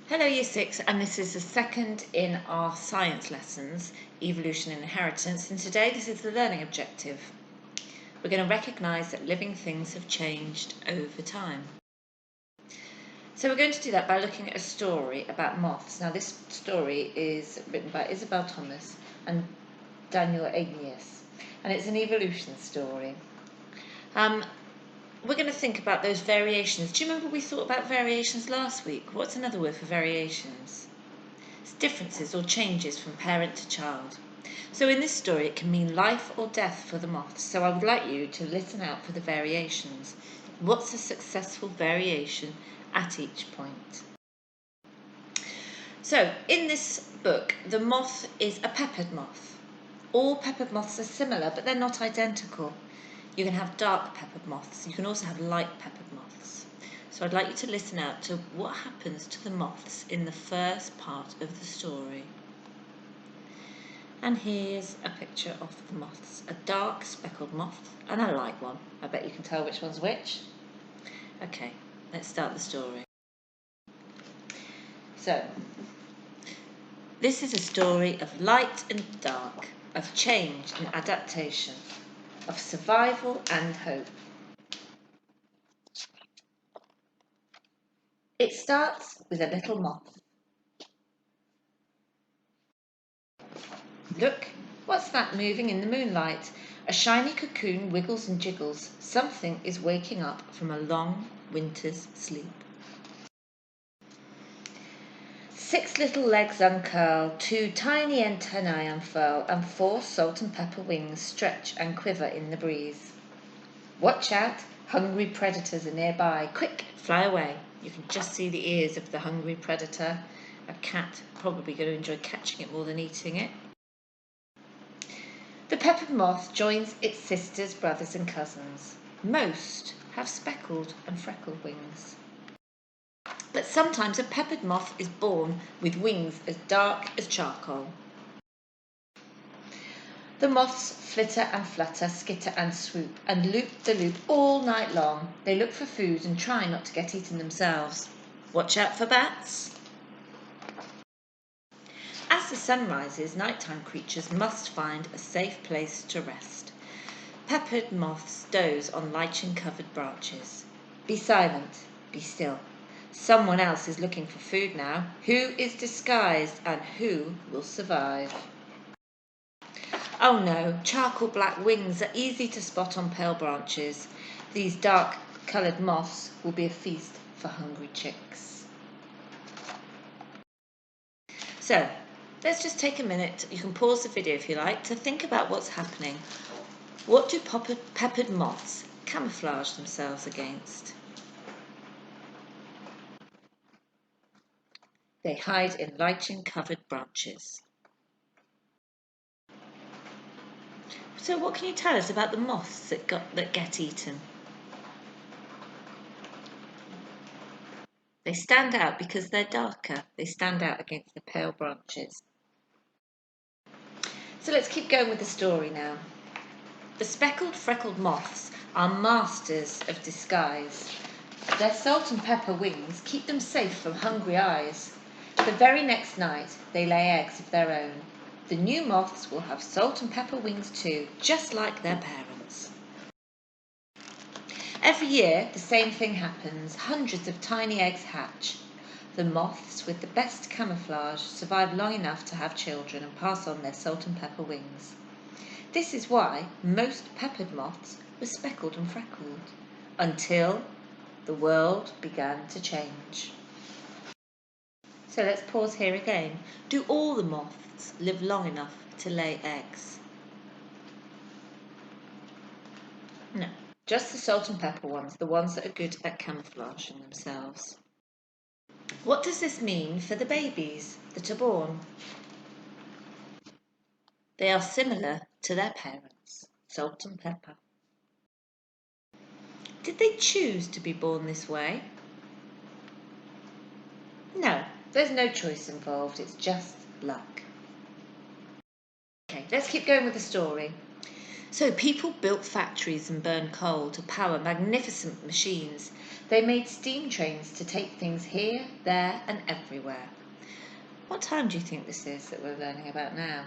Hello Year 6, and this is the second in our science lessons, Evolution and Inheritance, and today this is the learning objective. We're going to recognise that living things have changed over time. So we're going to do that by looking at a story about moths. Now this story is written by Isabel Thomas and Daniel Agneas, and it's an evolution story. We're going to think about those variations. Do you remember we thought about variations last week? What's another word for variations? It's differences or changes from parent to child. So in this story it can mean life or death for the moths. So I would like you to listen out for the variations. What's a successful variation at each point? So in this book the moth is a peppered moth. All peppered moths are similar but they're not identical. You can have dark peppered moths. You can also have light peppered moths. So I'd like you to listen out to what happens to the moths in the first part of the story. And here's a picture of the moths. A dark speckled moth and a light one. I bet you can tell which one's which. Okay, let's start the story. So, this is a story of light and dark, of change and adaptation, of survival and hope. It starts with a little moth. Look, what's that moving in the moonlight? A shiny cocoon wiggles and jiggles. Something is waking up from a long winter's sleep. 6 little legs uncurl, 2 tiny antennae unfurl, and 4 salt and pepper wings stretch and quiver in the breeze. Watch out, hungry predators are nearby. Quick, fly away. You can just see the ears of the hungry predator. A cat probably going to enjoy catching it more than eating it. The peppered moth joins its sisters, brothers and cousins. Most have speckled and freckled wings. But sometimes a peppered moth is born with wings as dark as charcoal. The moths flitter and flutter, skitter and swoop, and loop the loop all night long. They look for food and try not to get eaten themselves. Watch out for bats. As the sun rises, nighttime creatures must find a safe place to rest. Peppered moths doze on lichen-covered branches. Be silent, be still. Someone else is looking for food now. Who is disguised and who will survive? Oh no, charcoal black wings are easy to spot on pale branches. These dark coloured moths will be a feast for hungry chicks. So, let's just take a minute, you can pause the video if you like, to think about what's happening. What do peppered moths camouflage themselves against? They hide in lichen-covered branches. So what can you tell us about the moths that get eaten? They stand out because they're darker. They stand out against the pale branches. So let's keep going with the story now. The speckled, freckled moths are masters of disguise. Their salt and pepper wings keep them safe from hungry eyes. The very next night, they lay eggs of their own. The new moths will have salt and pepper wings too, just like their parents. Every year, the same thing happens. Hundreds of tiny eggs hatch. The moths with the best camouflage survive long enough to have children and pass on their salt and pepper wings. This is why most peppered moths were speckled and freckled, until the world began to change. So let's pause here again. Do all the moths live long enough to lay eggs? No, just the salt and pepper ones, the ones that are good at camouflaging themselves. What does this mean for the babies that are born? They are similar to their parents, salt and pepper. Did they choose to be born this way? No, there's no choice involved, it's just luck. Okay, let's keep going with the story. So people built factories and burned coal to power magnificent machines. They made steam trains to take things here, there and everywhere. What time do you think this is that we're learning about now?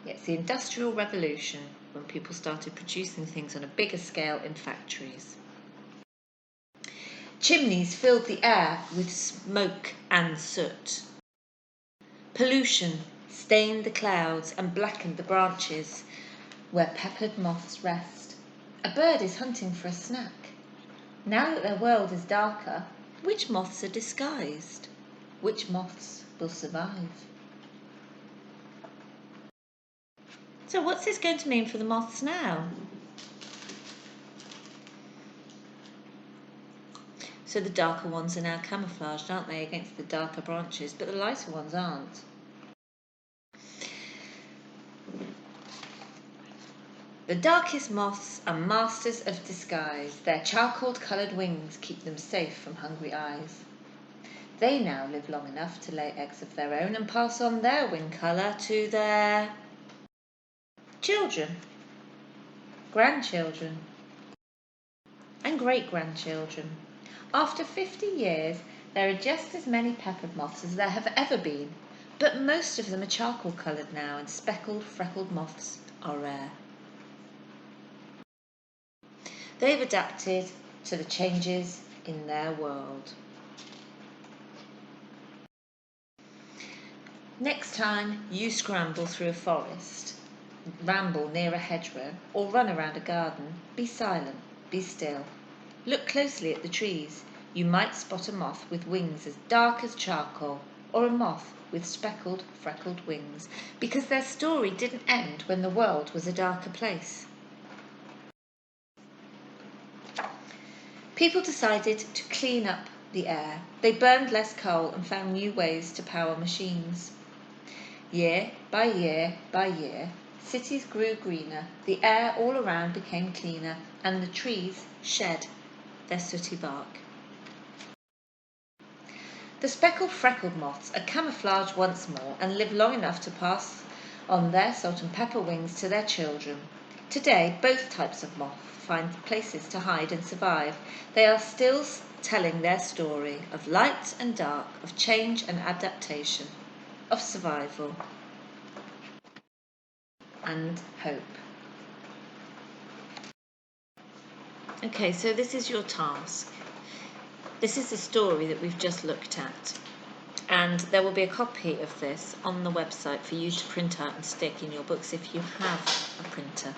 It's the Industrial Revolution, when people started producing things on a bigger scale in factories. Chimneys filled the air with smoke and soot. Pollution stained the clouds and blackened the branches where peppered moths rest. A bird is hunting for a snack. Now that their world is darker, which moths are disguised? Which moths will survive? So what's this going to mean for the moths now? So the darker ones are now camouflaged, aren't they, against the darker branches, but the lighter ones aren't. The darkest moths are masters of disguise. Their charcoal-coloured wings keep them safe from hungry eyes. They now live long enough to lay eggs of their own and pass on their wing colour to their children, grandchildren, and great-grandchildren. After 50 years, there are just as many peppered moths as there have ever been, but most of them are charcoal-coloured now, and speckled, freckled moths are rare. They've adapted to the changes in their world. Next time you scramble through a forest, ramble near a hedgerow, or run around a garden, be silent, be still. Look closely at the trees. You might spot a moth with wings as dark as charcoal, or a moth with speckled, freckled wings, because their story didn't end when the world was a darker place. People decided to clean up the air. They burned less coal and found new ways to power machines. Year by year by year, cities grew greener, the air all around became cleaner, and the trees shed their sooty bark. The speckled freckled moths are camouflaged once more and live long enough to pass on their salt and pepper wings to their children. Today, both types of moth find places to hide and survive. They are still telling their story of light and dark, of change and adaptation, of survival and hope. Okay, so this is your task. This is the story that we've just looked at, and there will be a copy of this on the website for you to print out and stick in your books if you have a printer.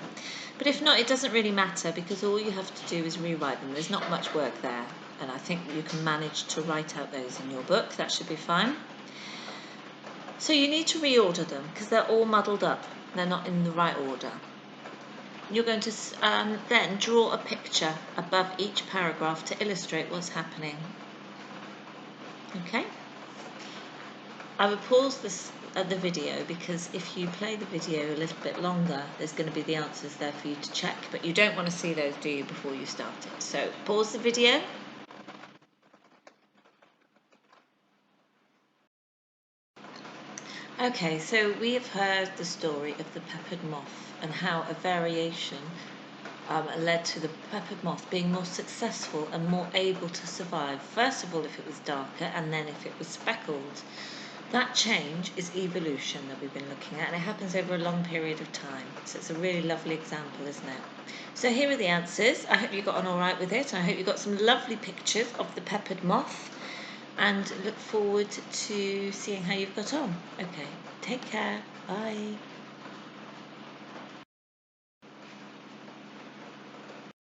But if not, it doesn't really matter, because all you have to do is rewrite them. There's not much work there, and I think you can manage to write out those in your book. That should be fine. So you need to reorder them because they're all muddled up. They're not in the right order. You're going to then draw a picture above each paragraph to illustrate what's happening. Okay? I will pause the video, because if you play the video a little bit longer, there's going to be the answers there for you to check, but you don't want to see those, do you, before you start it? So pause the video. Okay, so we have heard the story of the peppered moth and how a variation led to the peppered moth being more successful and more able to survive. First of all, if it was darker, and then if it was speckled. That change is evolution that we've been looking at, and it happens over a long period of time. So it's a really lovely example, isn't it? So here are the answers. I hope you got on all right with it. I hope you got some lovely pictures of the peppered moth, and look forward to seeing how you've got on. Okay, take care. Bye.